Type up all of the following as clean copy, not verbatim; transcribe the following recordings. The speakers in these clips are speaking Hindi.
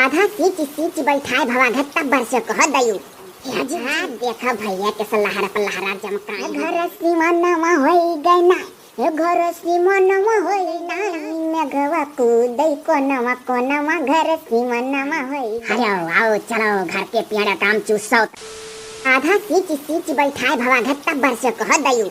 आधा सींच सींच बैठाए भवा घट्टा बरस कह दयु देखा भैया के लहरा पलहरा जमका घर सीमनमा होई गई ना घर सीमनमा होई ना मेघवा कूदै कोनमा घर सीमनमा होई। अरे आओ चलो घर के पेड़ काम चूसो। आधा सींच सींच बैठाए भवा घट्टा बरस कह दयु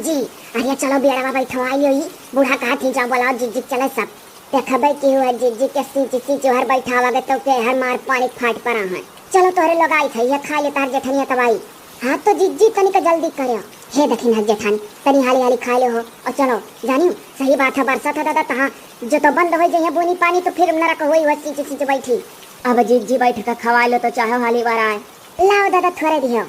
जी अरे चलो बेड़वा बैठो आइयो बूढ़ा कहा थी जाओ बोलाओ जी चले सब देखबे की हुआ जी के सींच सींच हर बैठावा तो के हर मार पानी फाट पड़ा है। चलो तोरे लोग आई थे ये खा ले तार जेठनिया तबाई। हाँ तो जी तनिक जल्दी करो हे दखिन हर जेठान तनी हाली हाली खा ले हो और चलो जानियो सही बात है बरसात है दादा तहाँ जो तो बंद हो जाए बोनी पानी तो फिर नरक होई हुआ सींच सींच बैठी। अब जी बैठ कर खवा लो तो चाहे हाली बार आए लाओ दादा थोड़े दियो।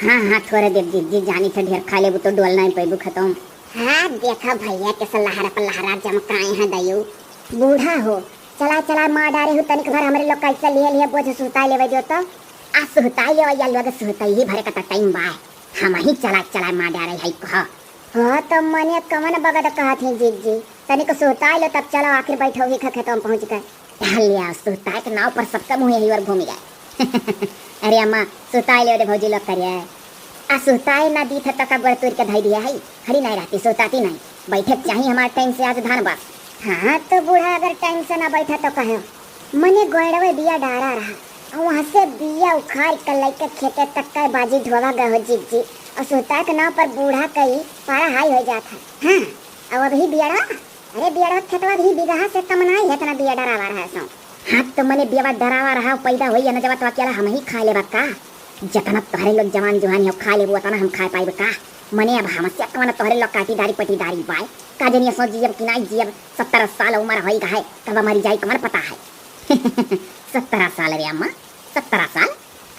हाँ थोड़े देव जी जानी थे ढेर खा ले तो डोल नहीं पैबू खत्म। हाँ देखा भैया के लहरा पलहरा जमकाए हैं दयु बूढ़ा हो चला मार डारे हो तनिक भर हमरे लोग कैसे लिए बोझ सुहता लेवे जो तो आ सुहता ले या लोग सुहता ही भरे का टाइम बा हम ही चला मार डारे है कह हो तो मने कमन बगद कहा थे जी तनिक सुहता ले तब चलो आखिर बैठो ही खत्म पहुंच गए लिया सुहता के नाव पर सबका मुंह ही और घूम गए। अरे अम्मा सुहता ले रे भौजी लोग करिए आ सुहता ना दी था तक गोड़ तोड़ के धाई दिया है हरी नहीं रहती सुहताती नहीं बैठे चाहिए हमारे टाइम से आज धान बस। हाँ तो बूढ़ा अगर टाइम से ना बैठा तो कहो मने गोड़वे बिया डारा रहा वहाँ से बिया उखाड़ कर लेके खेते तक का बाजी ढोवा गए जी और सोता के नाव पर बूढ़ा कई पारा हाई हो जाता है। हाँ अब अभी बियाड़ा अरे बियाड़ा खेतवा भी बिगहा से कम नहीं है इतना बिया डरावा रहा सो। हाँ तो मने बिया डरावा रहा पैदा हुई है ना जब तो अकेला हम ही खा लेबा का जतना तोहरे लोग जवान जुहान हो खा लेबो उतना हम खा पाइब का मने अब हमसे कवन तोहरे लोग काटीदारी पटीदारी बाय का जनिया सो जियब कि नहीं जियब 70 साल उम्र होई गए कब मरी जाई कमन पता है। 17 साल रे अम्मा 17 साल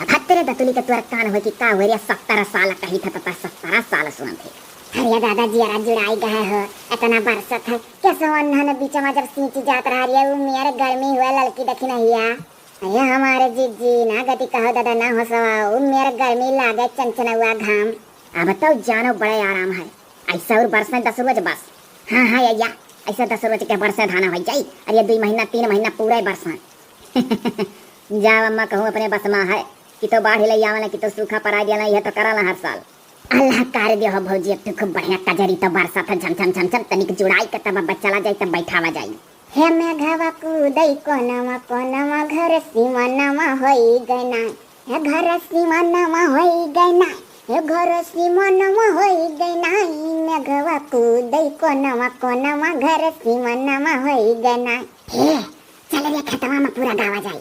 अब तेरे दतुली के तोर कान हो कि का हो रे 17 साल कही था तता 17 साल सुन थे। अरे दादाजी यार जुड़ाई गए हो इतना बरसत है कैसे वन्हन बीच में जब सींच जात रहा रे मेरे गर्मी हुआ लड़की देखी नहीं है अरे हमारे जी ना गति कहो दादा ना हो सवा मेरे गर्मी लागे चंचना हुआ घाम। अब बताओ जानो बड़े आराम है ऐसा और बरसें 10 रोज बस। हाँ या ऐसा 10 रोज के बरसें धाना हो जाई अरे 2 महीना 3 महीना पूरा बरसा। जाओ अम्मा कहूँ अपने बस में है कि तो बाढ़ ले आवा कि तो सूखा पड़ा दिया है तो करा हर साल अल्लाह कर दे हो भौजी तू खूब बढ़िया कजरी तो बरसा था झम तनिक जुड़ाई के तब बच्चा ला जाई तब बैठावा जाई। हे मेघवा कूदै कोनमा घर सीमनमा होई गई ना हे घर सीमनमा होई गई ना हे घर सीमनमा होई गई ना मेघवा कूदै कोनमा घर सीमनमा होई गई ना। हे चल रे खेतवा में पूरा गावा जाई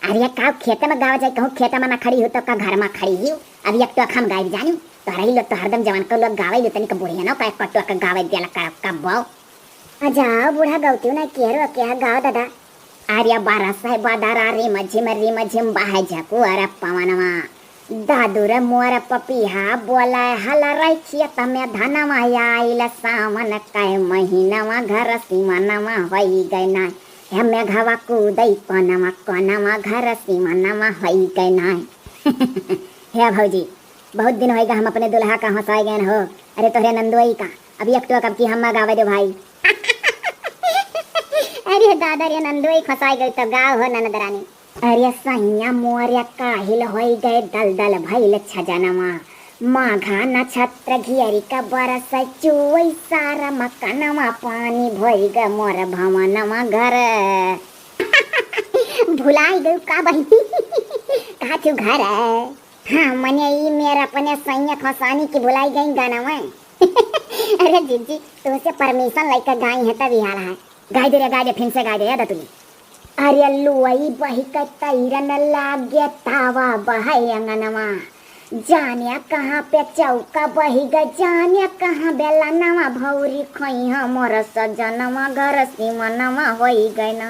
अरे का खेत में गावा जाई कहूँ खेत में ना खड़ी हो तो का घर में खड़ी ही अब एक तो हम गाय जानी तो रही लोग तो हरदम जवान को लोग गावे तनिक बुढ़िया ना का कटुआ का गावे दिया कब बाओ जाओ बूढ़ा गौती ना केरो क्या गाओ दादा आर्या बारा साहेब बादारा रे मझिम बाहे झकू अरे पवनवा दादू रे मोर पपिहा बोला हला रखिए तमे धनवा आइल सावन काय महीनावा घर सीमनमा होई गई ना हे मेघवा कूदै कोनमा घर सीमनमा होई गई ना। हे भौजी बहुत दिन होएगा हम अपने दुल्हा का हंसाए गए हो अरे तोहरे नंदोई का अभी एक तो कब की हम गावे दे भाई। अरे दादा रे नंदोई फसाई गई तो गाँव हो ननदरानी अरे सैया मोरिया काहिल होई गए दल भइल छजनमा माघा नक्षत्र घियरी का बरस चुई सारा मकानमा पानी भोई ग मोर भवनमा घर। भुलाई गई का बही कहा तू घर है। हाँ मने ये मेरा अपने सैया फसानी की भुलाई गई गाना में। अरे जी तुमसे परमिशन लेकर गाई है तभी हाल है गाय दे फिर से गाय दे याद तुझे। अरे लुई बही का तैरन लागे तावा बहाई अंगनवा जानिया कहाँ पे चौका बही ग जानिया कहाँ बेला नवा भौरी खोई मोर सजनवा घर सीमनमा होई गई ना।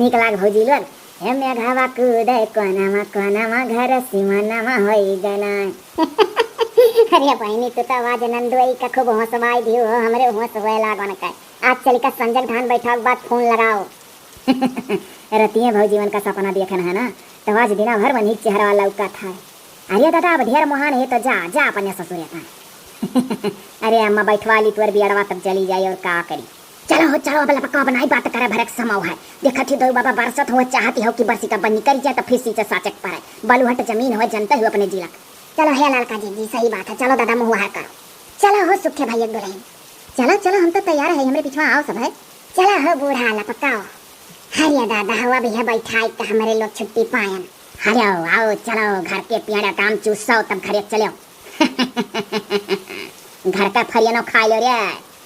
निक लाग भौजी लोग हे मेघवा कूदै कोनमा घर सीमनमा होई गई ना। अरे बहनी तू तो आवाज नंदोई का खूब हंसवाई दी हो हमरे हंसवाए लागन का आज चल का संजय धान बैठा बाद फोन लगाओ। रतिये भौजी मन का सपना देखन है ना तो आज दिना भर बनी चेहरा वाला लौका था। अरे दादा अब ढेर मोहन है तो जा अपने ससुर का। अरे अम्मा बैठवा ली तुअर बियड़वा तब चली जाई और का करी चलो अब लपका बनाई बात करे भरक समाव है। देखा थी दो बाबा बरसत हो चाहती हो कि बरसी का बन्नी कर जाए तो फिर से साचक पर है बलुहट जमीन हो जनता हो अपने जिला। चलो हे लड़का जी सही बात है। चलो दादा मुँह है करो। चलो हो सुखे भाई एक दुल्हन। चलो हम तो तैयार है हमारे पीछे आओ सब है। चलो हो बूढ़ा लपकाओ। हरिया दादा हवा भी है बैठा तो हमारे लोग छुट्टी पायन। हरिया आओ चलो घर के पियाड़ा काम चूसो तब घरे चलो। घर का फरियानो खा लो रे।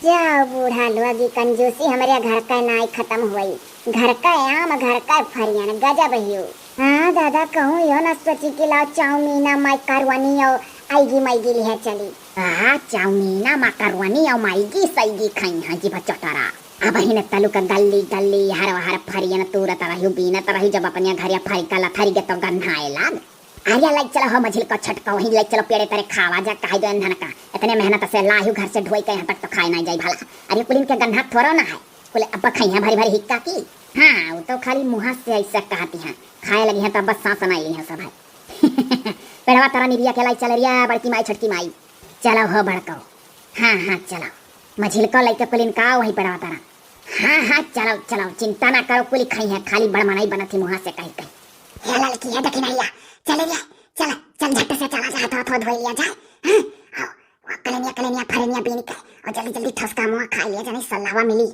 जाओ बूढ़ा लोगी कंजूसी हमारे घर का नाई खत्म हुई। घर का आम घर का फरियान गजब हियो। हाँ दादा कहूँ यो न सोची कि लाओ चाउमीना माइकारवानी और आईगी माईगी लिहे चली। हाँ चाउमीना माइकारवानी और माईगी सईगी खाई हाँ जी बचोटारा। अब ही न तलु का गल्ली गल्ली हर फरियान तूरत रहियो बीनत रहियो जब अपने घर फरी कला फरी के तो गन्हाए लाग। आर्या लाइक चलो हो मझिल को छटका वहीं लाइक चलो पेड़े तेरे खावा जा कहे दो धन का इतने मेहनत से लाहू घर से ढोई के यहाँ तक तो खाए नहीं जाई भला। अरे कुलिन के गन्हा थोड़ा ना है कुल अब खाई है भरी भरी हिक्का की। हाँ वो तो खाली मुँह से ऐसा कहती हैं खाए लगी हैं तब बस सांस नहीं ली है सब है। पेड़वा तारा निरिया के लाई चल रिया बड़की माई छटकी माई। चलो हो बड़को। हाँ चलो मझिल को लाइक कुलिन का वही पेड़वा तारा। हाँ चलो चिंता ना करो कुली खाई है खाली बड़ मनाई बना थी मुँह से कहीं कहीं। हे लड़की है देखी नहीं चल झट से चला जा हाथ धो लिया जाए। कलेनिया फरेनिया बीन के और जल्दी ठसका मुँह खा लिया जाने सलावा मिली।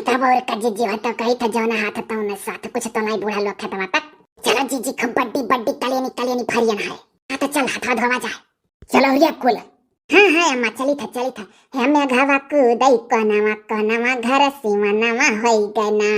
तब और का जीजी तो कही था जौना हाथ तो न साथ कुछ तो नहीं बूढ़ा लोग खतवा तक। चलो जीजी खूब बड्डी कलेनी फरियन है। हाँ तो चल हाथ धोवा जाए। चलो रिया कुल। हाँ अम्मा चली था हमें घवा कूदई कोनामा घर सीमा नामा होई गए ना।